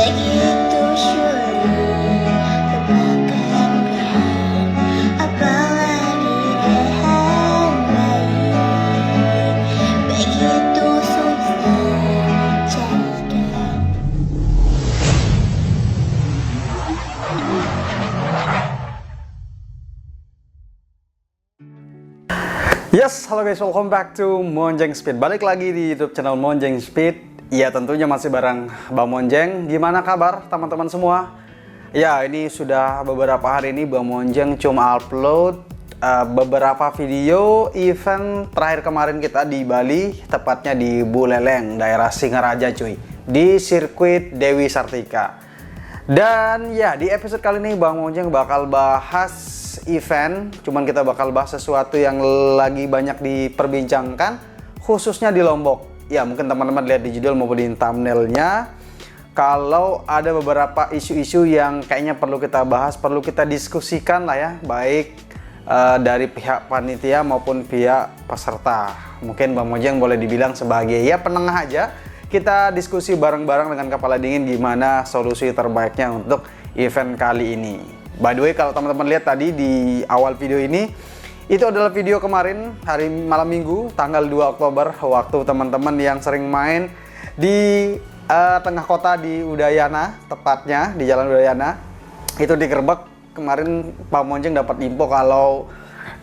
Begitu sulit lupakan pilihan, apalagi dengan baik. Begitu susah menjadikan. Yes, halo guys, welcome back to Monjeng Speed. Balik lagi di YouTube channel Monjeng Speed. Ya, tentunya masih bareng Bang Monjeng. Gimana kabar teman-teman semua? Ya, ini sudah beberapa hari ini Bang Monjeng cuma upload beberapa video event terakhir kemarin kita di Bali, tepatnya di Buleleng, daerah Singaraja cuy, di sirkuit Dewi Sartika. Dan ya, di episode kali ini Bang Monjeng bakal bahas event, cuman kita bakal bahas sesuatu yang lagi banyak diperbincangkan, khususnya di Lombok. Ya, mungkin teman-teman lihat di judul maupun di thumbnailnya, kalau ada beberapa isu-isu yang kayaknya perlu kita bahas, perlu kita diskusikan lah ya, baik dari pihak panitia maupun pihak peserta. Mungkin Bang Monjeng boleh dibilang sebagai ya penengah aja, kita diskusi bareng-bareng dengan kepala dingin gimana solusi terbaiknya untuk event kali ini. By the way, kalau teman-teman lihat tadi di awal video ini, itu adalah video kemarin hari malam minggu tanggal 2 Oktober, waktu teman-teman yang sering main di tengah kota di Udayana, tepatnya di Jalan Udayana, itu digerebek. Kemarin Pak Monjeng dapat info kalau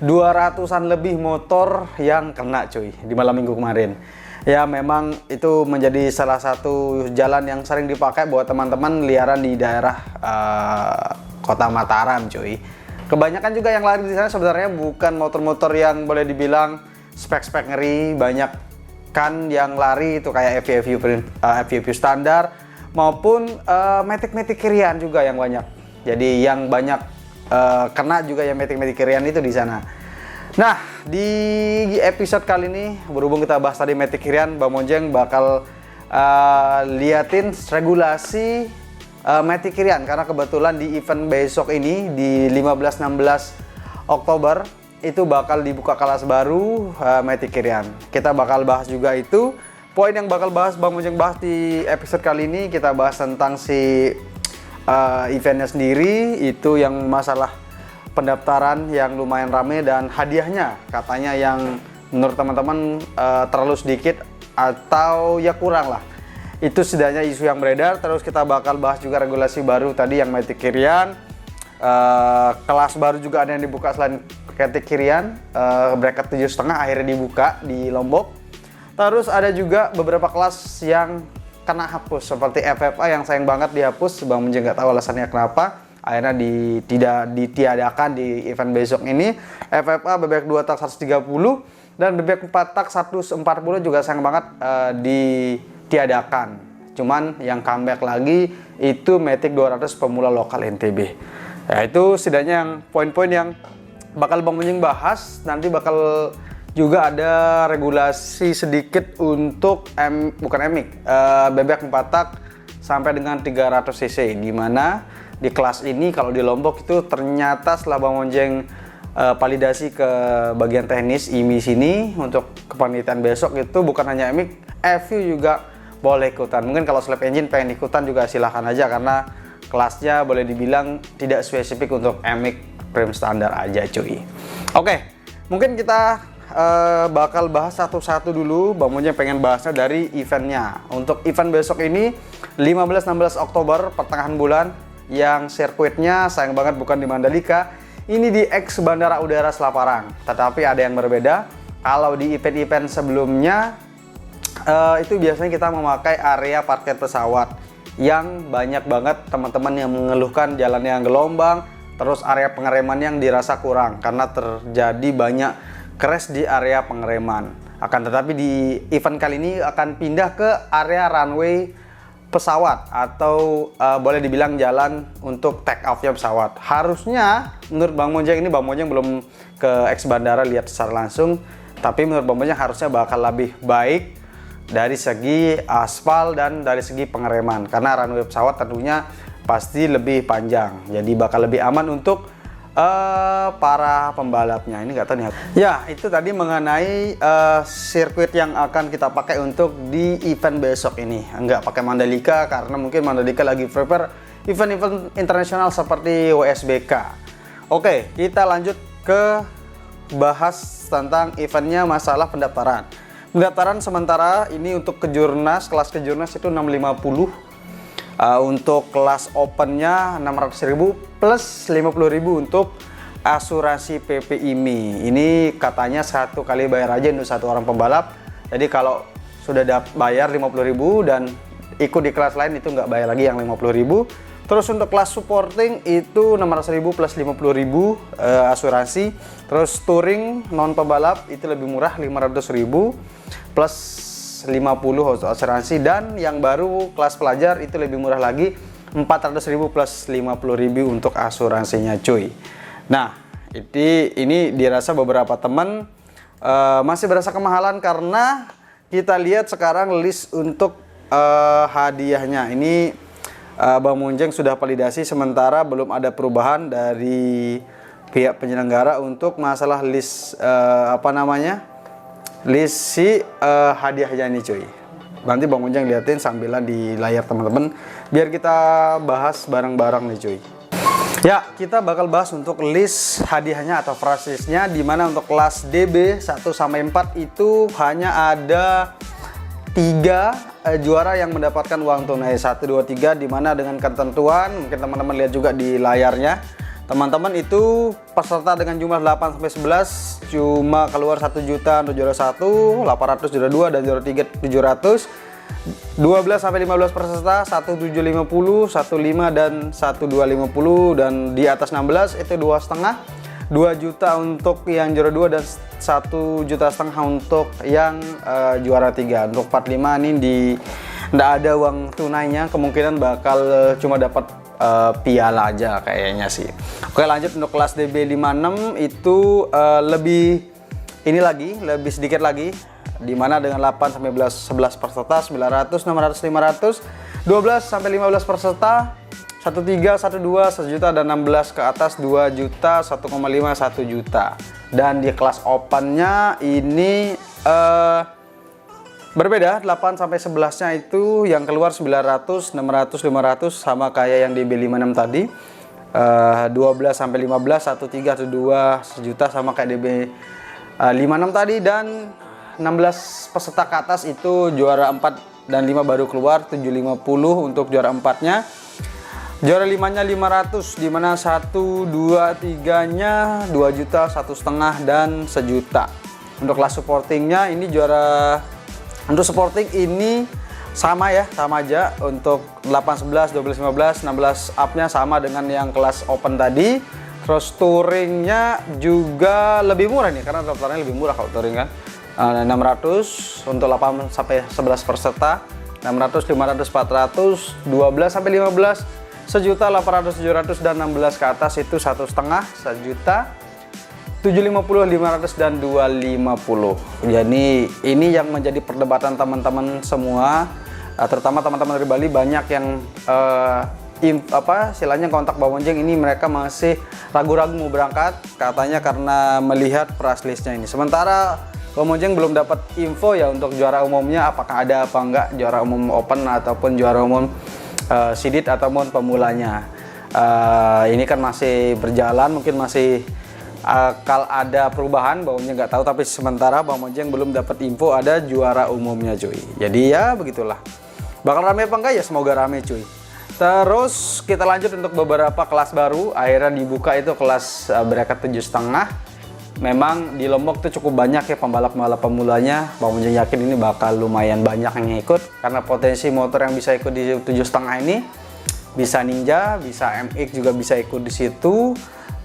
200-an lebih motor yang kena cuy di malam minggu kemarin. Ya, memang itu menjadi salah satu jalan yang sering dipakai buat teman-teman liaran di daerah Kota Mataram cuy. Kebanyakan juga yang lari di sana sebenarnya bukan motor-motor yang boleh dibilang spek-spek ngeri, banyak kan yang lari itu kayak FVW standar maupun Matic Kirian juga yang banyak. Jadi yang banyak kena juga yang Matic Kirian itu di sana. Nah, di episode kali ini berhubung kita bahas tadi Matic Kirian, Bang Monjeng bakal liatin regulasi Matic Kirian, karena kebetulan di event besok ini di 15-16 Oktober itu bakal dibuka kelas baru Matic Kirian. Kita bakal bahas juga itu. Poin yang bakal bahas Bang Monjeng bahas di episode kali ini, kita bahas tentang si eventnya sendiri, itu yang masalah pendaftaran yang lumayan rame dan hadiahnya katanya yang menurut teman-teman terlalu sedikit atau ya kurang lah. Itu setidaknya isu yang beredar. Terus kita bakal bahas juga regulasi baru tadi yang Matic Kirian, kelas baru juga ada yang dibuka selain Matic Kirian, bracket 7,5 akhirnya dibuka di Lombok. Terus ada juga beberapa kelas yang kena hapus seperti FFA yang sayang banget dihapus. Bang Monjeng nggak tahu alasannya kenapa akhirnya tidak ditiadakan di event besok ini. FFA bebek 2 tak 130 dan bebek 4 tak 140 juga sayang banget ditiadakan. Cuman yang comeback lagi itu Matic 200 pemula lokal NTB. Ya, itu setidaknya yang poin-poin yang bakal Bang Monjeng bahas. Nanti bakal juga ada regulasi sedikit untuk bebek 4 tak sampai dengan 300 cc, di mana di kelas ini kalau di Lombok itu ternyata setelah Bang Monjeng validasi ke bagian teknis IMI sini untuk kepanitiaan besok itu bukan hanya MX, FU juga boleh ikutan. Mungkin kalau slap engine pengen ikutan juga silahkan aja, karena kelasnya boleh dibilang tidak spesifik untuk MX frame standar aja cuy. Oke, mungkin kita bakal bahas satu-satu dulu. Bang Monjeng pengen bahasnya dari eventnya. Untuk event besok ini 15-16 Oktober pertengahan bulan, yang sirkuitnya sayang banget bukan di Mandalika, ini di X Bandara Udara Selaparang. Tetapi ada yang berbeda. Kalau di event-event sebelumnya itu biasanya kita memakai area parkir pesawat, yang banyak banget teman-teman yang mengeluhkan jalannya yang gelombang, terus area pengereman yang dirasa kurang karena terjadi banyak crash di area pengereman. Akan tetapi di event kali ini akan pindah ke area runway pesawat atau boleh dibilang jalan untuk take off-nya pesawat. Harusnya menurut Bang Monjeng ini, Bang Monjeng belum ke X Bandara lihat secara langsung, tapi menurut Bang Monjeng harusnya bakal lebih baik dari segi aspal dan dari segi pengereman, karena runway pesawat tentunya pasti lebih panjang, jadi bakal lebih aman untuk para pembalapnya. Ini nggak tahu nih. Ya, itu tadi mengenai sirkuit yang akan kita pakai untuk di event besok ini. Nggak pakai Mandalika karena mungkin Mandalika lagi prepare event-event internasional seperti WSBK. Oke, kita lanjut ke bahas tentang eventnya masalah pendaftaran. Pendaftaran sementara ini untuk kejurnas, kelas kejurnas itu 650. Untuk kelas opennya 600.000 plus 50.000 untuk asuransi PPIMI. Ini katanya satu kali bayar aja untuk satu orang pembalap. Jadi kalau sudah bayar 50.000 dan ikut di kelas lain itu nggak bayar lagi yang 50.000. Terus untuk kelas supporting itu 600.000 plus 50.000 asuransi. Terus touring non pembalap itu lebih murah 500.000 plus 50 asuransi, dan yang baru kelas pelajar itu lebih murah lagi 400.000 plus 50.000 untuk asuransinya cuy. Nah ini dirasa beberapa teman masih berasa kemahalan karena kita lihat sekarang list untuk hadiahnya ini Bang Monjeng sudah validasi, sementara belum ada perubahan dari pihak penyelenggara untuk masalah list list si hadiahnya nih cuy. Nanti Bang Monjeng liatin sambilan di layar teman-teman biar kita bahas bareng-bareng nih cuy. Ya, kita bakal bahas untuk list hadiahnya atau prize listnya, dimana untuk kelas DB 1 sampai 4 itu hanya ada 3 juara yang mendapatkan uang tunai 1, 2, 3, dimana dengan ketentuan mungkin teman-teman lihat juga di layarnya. Teman-teman itu peserta dengan jumlah 8 sampai 11 cuma keluar 1 juta untuk juara 1, 800 juara 2, dan juara 3 700. 12 sampai 15 peserta 1750, 15 dan 1250, dan di atas 16 itu 2,5, 2 juta untuk yang juara 2 dan 1,5 juta untuk yang juara 3. Untuk 45 ini nggak ada uang tunainya, kemungkinan bakal cuma dapat piala aja kayaknya sih. Oke, lanjut untuk kelas DB 56 itu lebih sedikit lagi, dimana dengan 8 sampai 11 peserta 900, 600, 500, 12 sampai 15 peserta 13, 12, 1 juta, dan 16 ke atas 2 juta, 1,5, 1 juta. Dan di kelas opennya ini berbeda, 8 sampai 11-nya itu yang keluar 900, 600, 500 sama kayak yang di B56 tadi. 12 sampai 15 13, 12, 1 juta sama kayak DB 56 tadi, dan 16 peserta ke atas itu juara 4 dan 5 baru keluar 750 untuk juara 4-nya. Juara 5-nya 500, dimana 1, 2, 3-nya 2 juta, 1,5 dan 1 juta. Untuk kelas supportingnya ini untuk supporting ini sama aja untuk 8, 11, 12, 15, 16 up-nya sama dengan yang kelas open tadi. Terus touringnya juga lebih murah nih karena daftarnya lebih murah kalau touring kan. 600 untuk 8 sampai 11 peserta, 600, 500, 400, 12 sampai 15 1 juta, 800, 700, dan 16 ke atas itu 1,5, 1 juta, 750, 500, dan 250. Jadi ini yang menjadi perdebatan teman-teman semua, terutama teman-teman dari Bali. Banyak yang istilahnya kontak Bang Monjeng ini, mereka masih ragu-ragu mau berangkat katanya karena melihat price listnya ini. Sementara Bang Monjeng belum dapat info ya untuk juara umumnya, apakah ada apa enggak juara umum open ataupun juara umum sidit ataupun pemulanya. Ini kan masih berjalan, mungkin masih kalau ada perubahan Bang Monjeng nggak tahu, tapi sementara Bang Monjeng belum dapat info ada juara umumnya cuy. Jadi ya begitulah, bakal rame apa enggak ya, semoga rame cuy. Terus kita lanjut untuk beberapa kelas baru, akhirnya dibuka itu kelas bracket 7,5. Memang di Lombok tuh cukup banyak ya pembalap-pembalap pemulanya. Bang Monjeng yakin ini bakal lumayan banyak yang ikut karena potensi motor yang bisa ikut di 7,5 ini bisa Ninja, bisa MX juga bisa ikut di situ.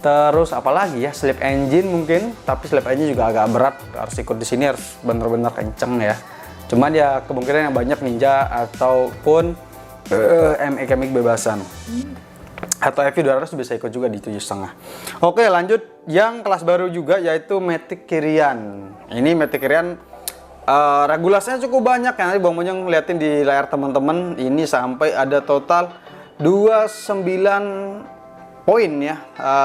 Terus apalagi ya, slip engine mungkin, tapi slip engine juga agak berat, harus ikut di sini harus bener-bener kenceng ya. Cuman ya kemungkinan yang banyak Ninja ataupun MX bebasan. Atau FV200 bisa ikut juga di 7,5. Oke, lanjut yang kelas baru juga yaitu Matic Kirian. Ini Matic Kirian regulasinya cukup banyak ya. Nanti Bang Monjeng liatin di layar teman-teman. Ini sampai ada total 29 poin ya.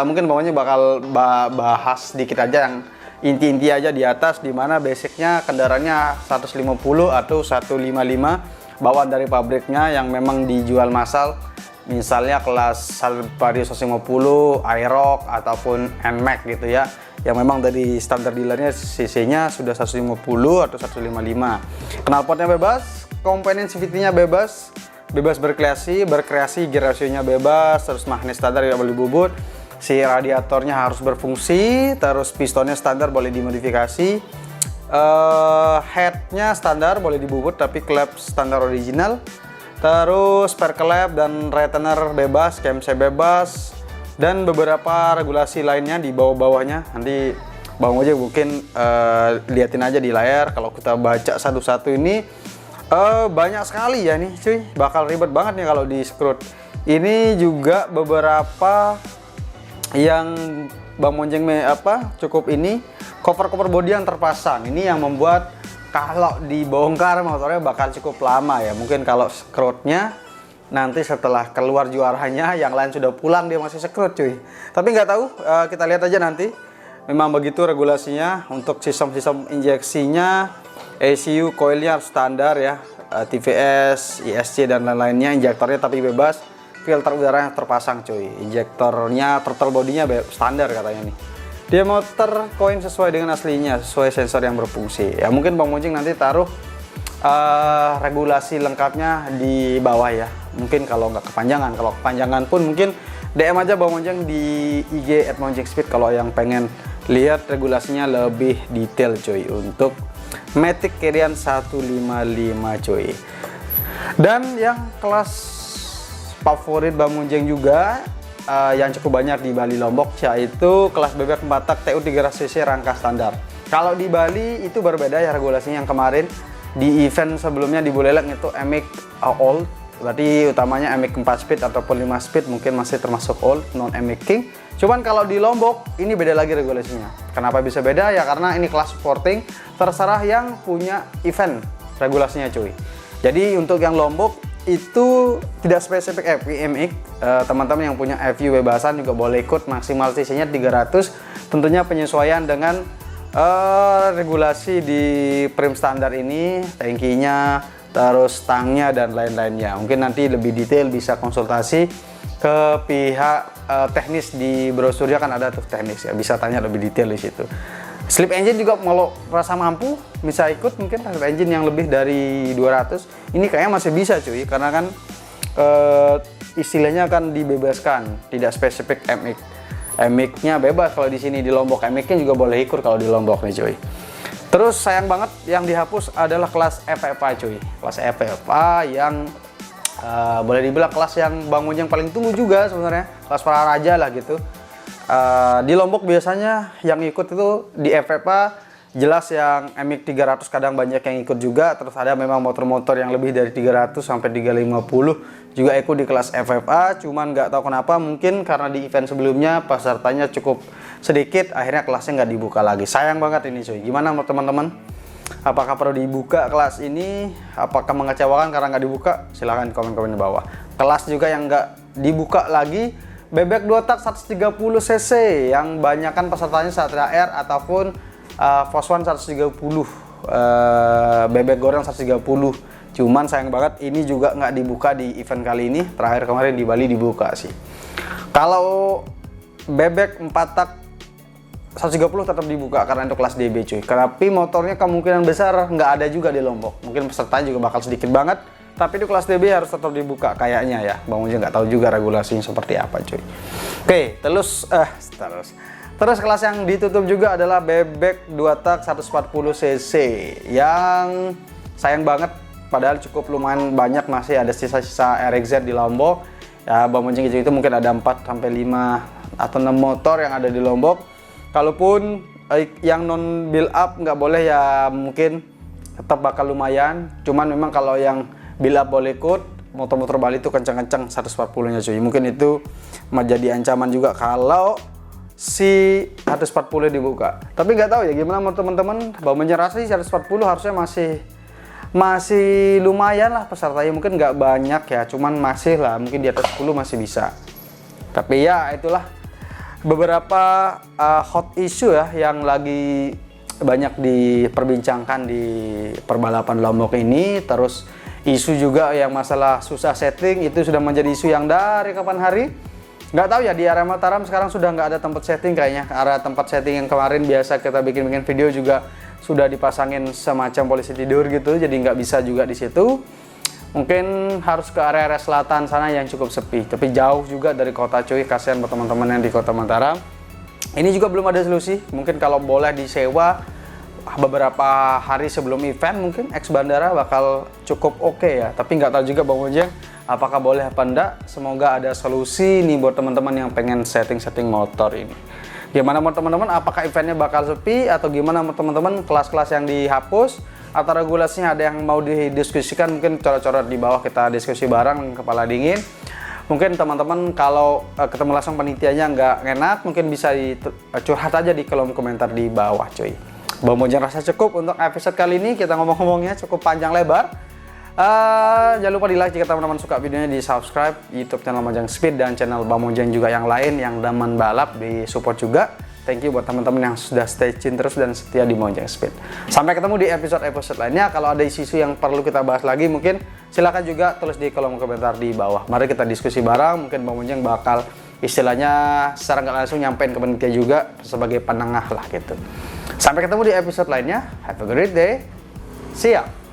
Mungkin bawahnya bakal bahas sedikit aja yang inti-inti aja di atas, dimana basicnya kendaraannya 150 atau 155 bawaan dari pabriknya yang memang dijual massal, misalnya kelas Vario 150, Aerox ataupun NMAX gitu ya, yang memang dari standar dealernya cc-nya sudah 150 atau 155. Knalpotnya bebas, komponen CVT-nya bebas berkreasi, gear ratio-nya bebas, terus magnet standar tidak boleh bubut, si radiatornya harus berfungsi, terus pistonnya standar boleh dimodifikasi, headnya standar boleh dibubut tapi klep standar original, terus spare klep dan retener bebas, KMC bebas, dan beberapa regulasi lainnya di bawah-bawahnya. Nanti Bang Ojek mungkin liatin aja di layar. Kalau kita baca satu-satu ini banyak sekali ya nih cuy, bakal ribet banget nih kalau di scrut. Ini juga beberapa yang Bang Monjeng cukup ini cover body yang terpasang. Ini yang membuat kalau dibongkar motornya bakal cukup lama ya. Mungkin kalau scrutnya nanti setelah keluar juaranya yang lain sudah pulang dia masih scrut cuy. Tapi nggak tahu, kita lihat aja nanti. Memang begitu regulasinya. Untuk sistem injeksinya, ECU coilnya harus standar ya, TVS, ISC dan lain-lainnya. Injektornya tapi bebas, filter udaranya terpasang cuy. Injektornya, throttle bodinya standar katanya nih. Dia motor koin sesuai dengan aslinya, sesuai sensor yang berfungsi ya. Mungkin Bang Monjeng nanti taruh regulasi lengkapnya di bawah ya. Mungkin kalau nggak kepanjangan, kalau kepanjangan pun mungkin DM aja Bang Monjeng di IG @monjengspeed kalau yang pengen lihat regulasinya lebih detail cuy untuk Matic Carrion 155 cuy. Dan yang kelas favorit Bang Monjeng juga yang cukup banyak di Bali Lombok, yaitu kelas bebek 4 tak TU 300cc rangka standar. Kalau di Bali itu berbeda ya regulasinya. Yang kemarin di event sebelumnya di Buleleng itu MX Old, berarti utamanya MX 4 speed ataupun 5 speed mungkin masih termasuk old, non MX King. Cuman kalau di Lombok ini beda lagi regulasinya. Kenapa bisa beda ya? Karena ini kelas sporting, terserah yang punya event regulasinya cuy. Jadi untuk yang Lombok itu tidak spesifik FPMX, teman-teman yang punya FU bebasan juga boleh ikut, maksimal cc-nya 300. Tentunya penyesuaian dengan regulasi di prim standar ini, tangkinya, terus stangnya dan lain-lainnya. Mungkin nanti lebih detail bisa konsultasi ke pihak teknis di brosurnya, kan ada tuh teknis ya, bisa tanya lebih detail di situ. Slip engine juga kalau rasa mampu bisa ikut, mungkin slip engine yang lebih dari 200 ini kayaknya masih bisa cuy, karena kan istilahnya kan dibebaskan, tidak spesifik MX. MX-nya bebas kalau di sini di Lombok, MX-nya juga boleh ikut kalau di Lombok nih cuy. Terus sayang banget yang dihapus adalah kelas FFA cuy. Kelas FFA yang boleh dibilang kelas yang Bang Monjeng paling tunggu juga sebenarnya, kelas para raja lah gitu. Di Lombok biasanya yang ikut itu di FFA jelas yang MX 300 kadang banyak yang ikut juga. Terus ada memang motor-motor yang lebih dari 300 sampai 350 juga ikut di kelas FFA. Cuman nggak tahu kenapa, mungkin karena di event sebelumnya pesertanya cukup sedikit, akhirnya kelasnya nggak dibuka lagi. Sayang banget ini cuy. Gimana teman-teman? Apakah perlu dibuka kelas ini? Apakah mengecewakan karena nggak dibuka? Silahkan komen-komen di bawah. Kelas juga yang nggak dibuka lagi, bebek 2 tak 130 cc yang banyakkan pesertanya Satria Air ataupun Foswan 130, bebek goreng 130. Cuman sayang banget ini juga nggak dibuka di event kali ini. Terakhir kemarin di Bali dibuka sih. Kalau bebek 4 tak 130 tetap dibuka karena untuk kelas DB cuy. Tapi motornya kemungkinan besar nggak ada juga di Lombok. Mungkin pesertanya juga bakal sedikit banget. Tapi di kelas DB harus tetap dibuka kayaknya ya. Bang Monjeng nggak tahu juga regulasinya seperti apa cuy. Oke, terus kelas yang ditutup juga adalah bebek 2 tak 140 cc yang sayang banget, padahal cukup lumayan banyak masih ada sisa-sisa RXZ di Lombok. Ya Bang Monjeng itu mungkin ada 4 sampai 5 atau 6 motor yang ada di Lombok. Kalaupun yang non build up nggak boleh ya, mungkin tetap bakal lumayan. Cuman memang kalau yang build up boleh ikut, motor-motor Bali itu kencang-kencang 140 nya cuy. Mungkin itu menjadi ancaman juga kalau si 140 dibuka. Tapi nggak tahu ya gimana menurut teman-teman. Bang Monjeng rasa sih 140 harusnya masih lumayan lah pesertanya. Mungkin nggak banyak ya, cuman masih lah, mungkin di atas 10 masih bisa. Tapi ya itulah beberapa hot issue ya yang lagi banyak diperbincangkan di perbalapan Lombok ini. Terus isu juga yang masalah susah setting itu sudah menjadi isu yang dari kapan hari. Nggak tahu ya, di area Mataram sekarang sudah nggak ada tempat setting kayaknya. Area tempat setting yang kemarin biasa kita bikin video juga sudah dipasangin semacam polisi tidur gitu, jadi nggak bisa juga di situ. Mungkin harus ke area selatan sana yang cukup sepi, tapi jauh juga dari kota cuy, kasihan buat teman-teman yang di kota Mataram. Ini juga belum ada solusi, mungkin kalau boleh disewa beberapa hari sebelum event mungkin ex bandara bakal cukup oke ya. Tapi nggak tahu juga Bang Monjeng apakah boleh apa enggak. Semoga ada solusi nih buat teman-teman yang pengen setting-setting motor ini. Gimana menurut teman-teman, apakah eventnya bakal sepi atau gimana menurut teman-teman, kelas-kelas yang dihapus atau regulasinya ada yang mau didiskusikan, mungkin coret-coret di bawah kita diskusi bareng kepala dingin. Mungkin teman-teman kalau ketemu langsung panitianya nggak enak, mungkin bisa curhat aja di kolom komentar di bawah cuy. Bang Monjeng rasa cukup untuk episode kali ini, kita ngomong-ngomongnya cukup panjang lebar. Jangan lupa di like jika teman-teman suka videonya, di subscribe YouTube channel Monjeng Speed dan channel Bang Monjeng juga yang lain yang demen balap, di support juga. Thank you buat teman-teman yang sudah stay tune terus dan setia di Monjeng Speed. Sampai ketemu di episode-episode lainnya. Kalau ada isu-isu yang perlu kita bahas lagi, mungkin silakan juga tulis di kolom komentar di bawah. Mari kita diskusi bareng. Mungkin Bang Monjeng bakal istilahnya secara nggak langsung nyampein ke panitia juga sebagai penengah lah gitu. Sampai ketemu di episode lainnya. Have a great day. See ya.